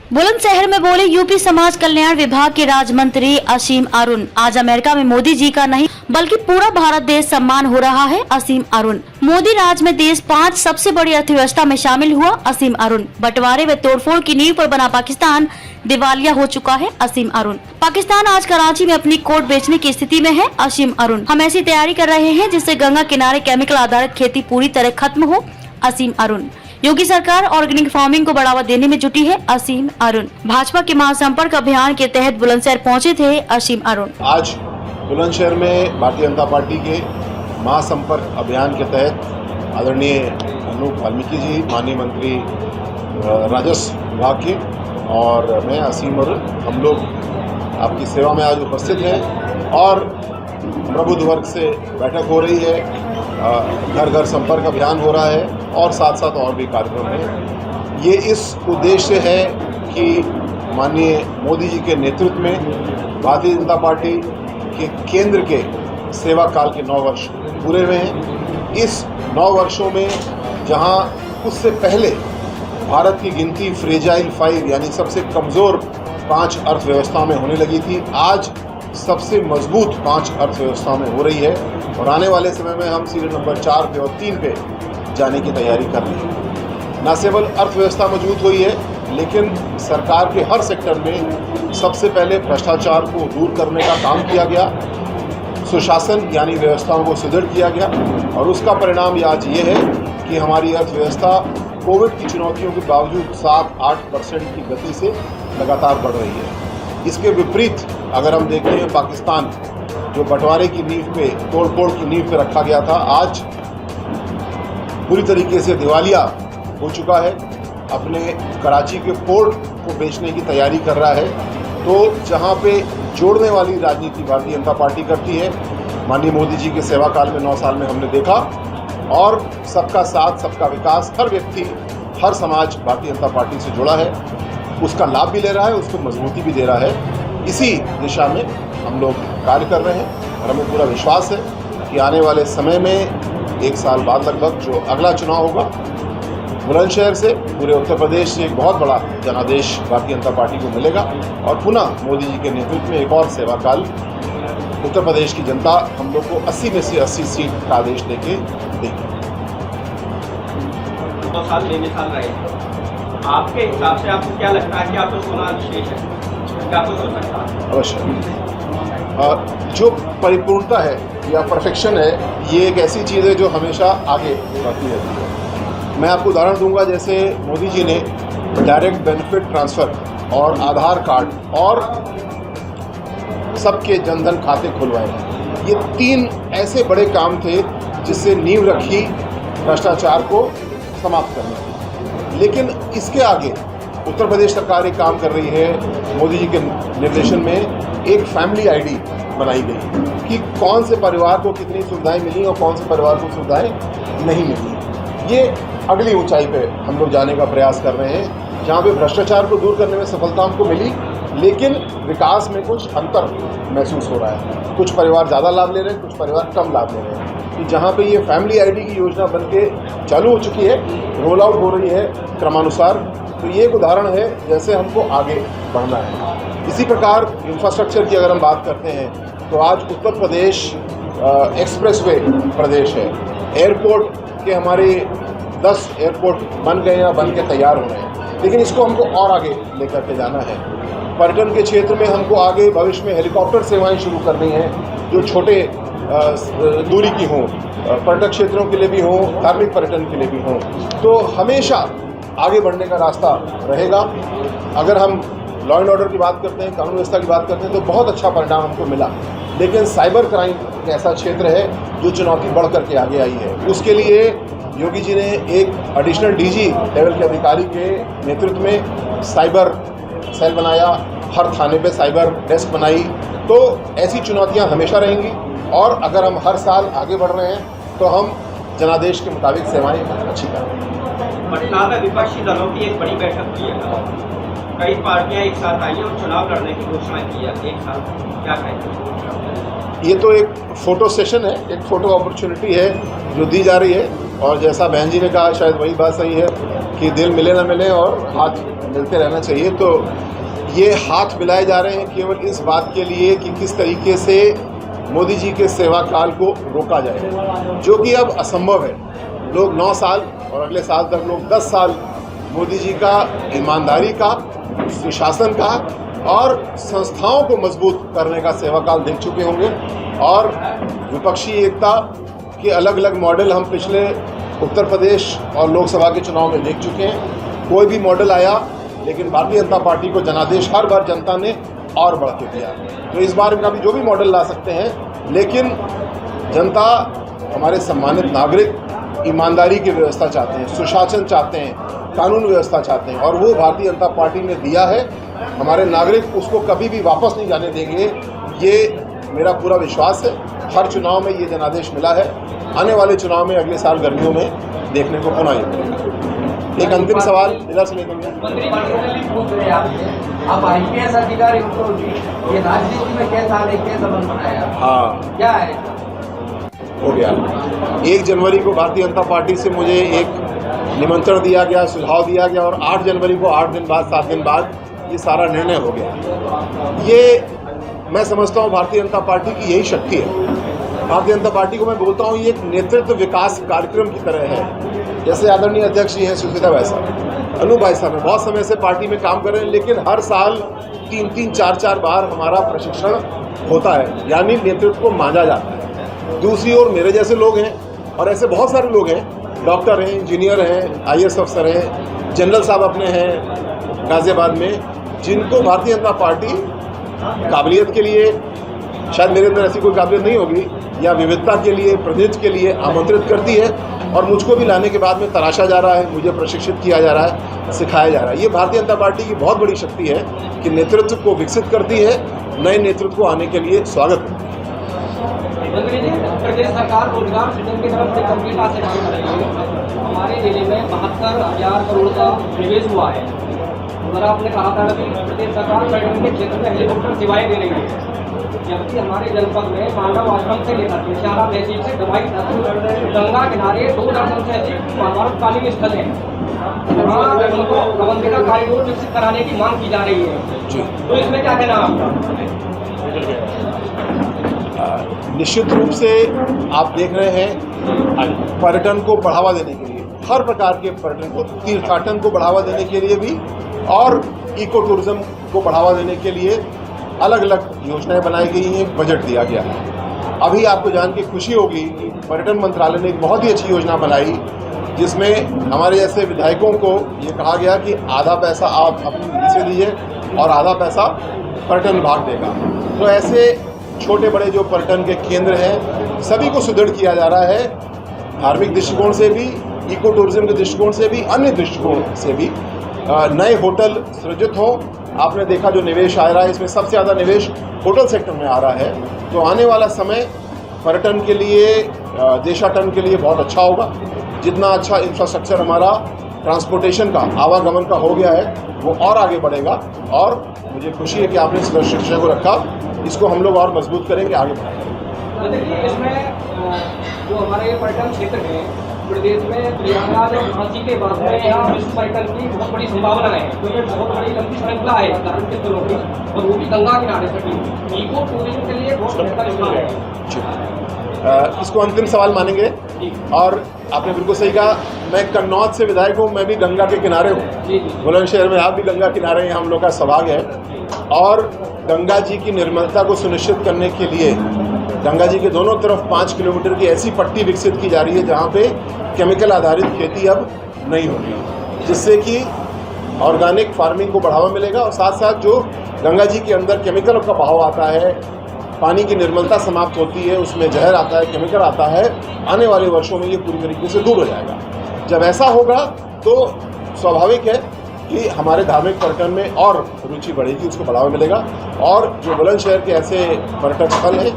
बुलंदशहर में बोले यूपी समाज कल्याण विभाग के राज्य मंत्री असीम अरुण। आज अमेरिका में मोदी जी का नहीं बल्कि पूरा भारत देश सम्मान हो रहा है। असीम अरुण। मोदी राज में देश 5 सबसे बड़ी अर्थव्यवस्था में शामिल हुआ। असीम अरुण। बंटवारे व तोड़फोड़ की नींव पर बना पाकिस्तान दिवालिया हो चुका है। असीम अरुण। पाकिस्तान आज कराची में अपनी कोर्ट बेचने की स्थिति में है। असीम अरुण। हम ऐसी तैयारी कर रहे हैं जिससे गंगा किनारे केमिकल आधारित खेती पूरी तरह खत्म हो। असीम अरुण। योगी सरकार ऑर्गेनिक फार्मिंग को बढ़ावा देने में जुटी है। असीम अरुण। भाजपा के महासंपर्क अभियान के तहत बुलंदशहर पहुंचे थे असीम अरुण। आज बुलंदशहर में भारतीय जनता पार्टी के महासंपर्क अभियान के तहत आदरणीय अनूप वाल्मीकि जी, माननीय मंत्री राजस्व विभाग के, और मैं असीम अरुण, हम लोग आपकी सेवा में आज उपस्थित हैं और प्रबुद्ध वर्ग से बैठक हो रही है, घर घर संपर्क अभियान हो रहा है और साथ साथ और भी कार्यक्रम हैं। ये इस उद्देश्य है कि माननीय मोदी जी के नेतृत्व में भारतीय जनता पार्टी के केंद्र के सेवा काल के 9 वर्ष पूरे हुए हैं। इस 9 वर्षों में जहां उससे पहले भारत की गिनती फ्रेजाइल 5 यानी सबसे कमज़ोर 5 अर्थव्यवस्थाओं में होने लगी थी, आज सबसे मजबूत 5 अर्थव्यवस्थाओं में हो रही है और आने वाले समय में हम सीढ़ी नंबर 4 पे और 3 पे जाने की तैयारी कर रहे हैं। न केवल अर्थव्यवस्था मजबूत हुई है, लेकिन सरकार के हर सेक्टर में सबसे पहले भ्रष्टाचार को दूर करने का काम किया गया, सुशासन यानी व्यवस्थाओं को सुदृढ़ किया गया और उसका परिणाम आज ये है कि हमारी अर्थव्यवस्था कोविड की चुनौतियों के बावजूद 7-8% की गति से लगातार बढ़ रही है। इसके विपरीत अगर हम देखें, पाकिस्तान जो बंटवारे की नींव पे, तोड़फोड़ की नींव पे रखा गया था, आज पूरी तरीके से दिवालिया हो चुका है, अपने कराची के पोर्ट को बेचने की तैयारी कर रहा है। तो जहां पे जोड़ने वाली राजनीति भारतीय जनता पार्टी करती है, माननीय मोदी जी के सेवा काल में 9 साल में हमने देखा, और सबका साथ सबका विकास, हर व्यक्ति हर समाज भारतीय जनता पार्टी से जुड़ा है, उसका लाभ भी ले रहा है, उसको मजबूती भी दे रहा है। इसी दिशा में हम लोग कार्य कर रहे हैं और हमें पूरा विश्वास है कि आने वाले समय में 1 साल बाद लगभग जो अगला चुनाव होगा, बुलंदशहर से पूरे उत्तर प्रदेश से एक बहुत बड़ा जनादेश भारतीय जनता पार्टी को मिलेगा और पुनः मोदी जी के नेतृत्व में एक और सेवा काल उत्तर प्रदेश की जनता हम लोग को 80 में से 80 सीट का आदेश देके देगी। 2 साल बेमिसाल रहे, आपके हिसाब से आपको क्या लगता है कि आपको चुनाव विशेष है, क्या कुछ हो सकता है? अवश्य। जो परिपूर्णता है या परफेक्शन है, ये एक ऐसी चीज़ है जो हमेशा आगे बढ़ती रहती है। मैं आपको उदाहरण दूंगा, जैसे मोदी जी ने डायरेक्ट बेनिफिट ट्रांसफ़र और आधार कार्ड और सबके जनधन खाते खुलवाए। ये 3 ऐसे बड़े काम थे जिससे नींव रखी भ्रष्टाचार को समाप्त करने की। लेकिन इसके आगे उत्तर प्रदेश सरकार एक काम कर रही है, मोदी जी के निर्देशन में एक फैमिली आईडी बनाई गई कि कौन से परिवार को कितनी सुविधाएं मिली और कौन से परिवार को सुविधाएं नहीं मिली। ये अगली ऊंचाई पे हम लोग जाने का प्रयास कर रहे हैं, जहाँ पे भ्रष्टाचार को दूर करने में सफलता हमको मिली, लेकिन विकास में कुछ अंतर महसूस हो रहा है। कुछ परिवार ज़्यादा लाभ ले रहे हैं, कुछ परिवार कम लाभ ले रहे हैं। कि जहाँ पे ये फैमिली आईडी की योजना बन के चालू हो चुकी है, रोल आउट हो रही है क्रमानुसार, तो ये एक उदाहरण है जैसे हमको आगे बढ़ना है। इसी प्रकार इंफ्रास्ट्रक्चर की अगर हम बात करते हैं तो आज उत्तर प्रदेश एक्सप्रेसवे प्रदेश है। एयरपोर्ट के हमारे 10 एयरपोर्ट बन गए या बन के तैयार हो रहे हैं, लेकिन इसको हमको और आगे लेकर के जाना है। पर्यटन के क्षेत्र में हमको आगे भविष्य में हेलीकॉप्टर सेवाएं शुरू करनी हैं जो छोटे दूरी की हों, पर्यटक क्षेत्रों के लिए भी हों, धार्मिक पर्यटन के लिए भी हों। तो हमेशा आगे बढ़ने का रास्ता रहेगा। अगर हम लॉ एंड ऑर्डर की बात करते हैं, कानून व्यवस्था की बात करते हैं, तो बहुत अच्छा परिणाम हमको मिला, लेकिन साइबर क्राइम एक ऐसा क्षेत्र है जो चुनौती बढ़ करके आगे आई है। उसके लिए योगी जी ने एक एडिशनल डीजी लेवल के अधिकारी के नेतृत्व में साइबर सेल बनाया, हर थाने पे साइबर डेस्क बनाई। तो ऐसी चुनौतियां हमेशा रहेंगी और अगर हम हर साल आगे बढ़ रहे हैं तो हम जनादेश के मुताबिक सेवाएं अच्छी करेंगे। पटना में विपक्षी दलों की एक बड़ी बैठक हुई है, कई पार्टियां एक साथ आई और चुनाव लड़ने की घोषणा की है एक साथ, क्या कहेंगे? ये तो एक फ़ोटो सेशन है, एक फ़ोटो अपॉर्चुनिटी है जो दी जा रही है। और जैसा बहन जी ने कहा शायद वही बात सही है कि दिल मिले ना मिले और हाथ मिलते रहना चाहिए। तो ये हाथ मिलाए जा रहे हैं केवल इस बात के लिए कि किस तरीके से मोदी जी के सेवा काल को रोका जाए, जो कि अब असंभव है। लोग 9 साल और अगले साल तक लोग 10 साल मोदी जी का ईमानदारी का, सुशासन का और संस्थाओं को मजबूत करने का सेवा काल देख चुके होंगे। और विपक्षी एकता के अलग अलग मॉडल हम पिछले उत्तर प्रदेश और लोकसभा के चुनाव में देख चुके हैं। कोई भी मॉडल आया, लेकिन भारतीय जनता पार्टी को जनादेश हर बार जनता ने और बढ़ के दिया। तो इस बार का भी जो भी मॉडल ला सकते हैं, लेकिन जनता, हमारे सम्मानित नागरिक ईमानदारी की व्यवस्था चाहते हैं, सुशासन चाहते हैं, कानून व्यवस्था चाहते हैं, और वो भारतीय जनता पार्टी ने दिया है। हमारे नागरिक उसको कभी भी वापस नहीं जाने देंगे, ये मेरा पूरा विश्वास है। हर चुनाव में ये जनादेश मिला है। आने वाले चुनाव में अगले साल गर्मियों में देखने को पुनः ये मिलेगा। एक अंतिम सवाल इधर से लेकर आप IPS अधिकारी हो, ये राजनीति में कैसा संबंध बनाया? हाँ, क्या है? हो गया। 1 जनवरी को भारतीय जनता पार्टी से मुझे एक निमंत्रण दिया गया, सुझाव दिया गया, और 8 जनवरी को 8 दिन बाद 7 दिन बाद ये सारा निर्णय हो गया। ये मैं समझता हूँ भारतीय जनता पार्टी की यही शक्ति है। भारतीय जनता पार्टी को मैं बोलता हूँ ये एक नेतृत्व विकास कार्यक्रम की तरह है। जैसे आदरणीय अध्यक्ष जी हैं सुशीला भाई साहब, अनु भाई साहब बहुत समय से पार्टी में काम कर रहे हैं, लेकिन हर साल 3-3, 4-4 बार हमारा प्रशिक्षण होता है, यानी नेतृत्व को मांझा जाता है। दूसरी ओर मेरे जैसे लोग हैं, और ऐसे बहुत सारे लोग हैं, डॉक्टर हैं, इंजीनियर हैं, IAS अफसर हैं, जनरल साहब अपने हैं गाजियाबाद में, जिनको भारतीय जनता पार्टी काबिलियत के लिए, शायद मेरे अंदर ऐसी कोई काबिलियत नहीं होगी, या विविधता के लिए, प्रतिनिधित्व के लिए आमंत्रित करती है, और मुझको भी लाने के बाद में तराशा जा रहा है, मुझे प्रशिक्षित किया जा रहा है, सिखाया जा रहा है। ये भारतीय जनता पार्टी की बहुत बड़ी शक्ति है कि नेतृत्व को विकसित करती है, नए नेतृत्व को आने के लिए स्वागत करती है। प्रदेश सरकार रोजगार सृजन की तरफ बड़ी गंभीरता से काम कर रही है। हमारे जिले में 72,000 करोड़ का निवेश हुआ है। और आपने कहा था कि प्रदेश सरकार पर्यटन के क्षेत्र में हेलीकॉप्टर सेवाएं दे रही है, जबकि हमारे जनपद में मानव आश्रम से लेकर पेशारा तहसील से दवाई तक गंगा किनारे 2 दर्जन से अधिक अमृतकालीन स्थल हैं। उनको प्रबंधिका कॉरिडोर विकसित कराने की मांग की जा रही है, तो इसमें क्या कहना आपका? निश्चित रूप से आप देख रहे हैं पर्यटन को बढ़ावा देने के लिए, हर प्रकार के पर्यटन को, तीर्थाटन को बढ़ावा देने के लिए भी, और इको टूरिज्म को बढ़ावा देने के लिए अलग अलग योजनाएं बनाई गई हैं, बजट दिया गया है। अभी आपको जान के खुशी होगी कि पर्यटन मंत्रालय ने एक बहुत ही अच्छी योजना बनाई, जिसमें हमारे जैसे विधायकों को ये कहा गया कि आधा पैसा आप अपनी निधि से दीजिए और आधा पैसा पर्यटन विभाग देगा। तो ऐसे छोटे बड़े जो पर्यटन के केंद्र हैं, सभी को सुदृढ़ किया जा रहा है, धार्मिक दृष्टिकोण से भी, इको टूरिज्म के दृष्टिकोण से भी, अन्य दृष्टिकोण से भी। नए होटल सृजित हो। आपने देखा जो निवेश आ रहा है, इसमें सबसे ज़्यादा निवेश होटल सेक्टर में आ रहा है। तो आने वाला समय पर्यटन के लिए, देशाटन के लिए बहुत अच्छा होगा। जितना अच्छा इंफ्रास्ट्रक्चर हमारा ट्रांसपोर्टेशन का, आवागमन का हो गया है, वो और आगे बढ़ेगा। और मुझे खुशी है कि आपने इस विषय को रखा, इसको हम लोग और मजबूत करेंगे, आगे बढ़ाएंगे। तो देखिए, इसमें जो हमारे पर्यटन क्षेत्र है प्रदेश में, प्रयागराज और झांसी के बाद में यहाँ विश्व पर्यटन की बहुत बड़ी संभावना है, क्योंकि बहुत बड़ी लंबी श्रृंखला है धार्मिक स्थलों की, और वो भी गंगा किनारे सटी। इको टूरिज्म के लिए बहुत बेहतर स्थान है। इसको अंतिम सवाल मानेंगे। और आपने बिल्कुल सही कहा, मैं कन्नौज से विधायक हूँ, मैं भी गंगा के किनारे हूँ। बुलंदशहर में आप भी गंगा किनारे हैं, हम लोग का सौभाग्य है। और गंगा जी की निर्मलता को सुनिश्चित करने के लिए गंगा जी के दोनों तरफ 5 किलोमीटर की ऐसी पट्टी विकसित की जा रही है, जहाँ पे केमिकल आधारित खेती अब नहीं होगी, जिससे कि ऑर्गेनिक फार्मिंग को बढ़ावा मिलेगा। और साथ साथ जो गंगा जी के अंदर केमिकल का बहाव आता है, पानी की निर्मलता समाप्त होती है, उसमें जहर आता है, केमिकल आता है, आने वाले वर्षों में ये पूरी तरीके से दूर हो जाएगा। जब ऐसा होगा तो स्वाभाविक है कि हमारे धार्मिक पर्यटन में और रुचि बढ़ेगी, उसको बढ़ावा मिलेगा। और जो बुलंदशहर के ऐसे पर्यटक स्थल हैं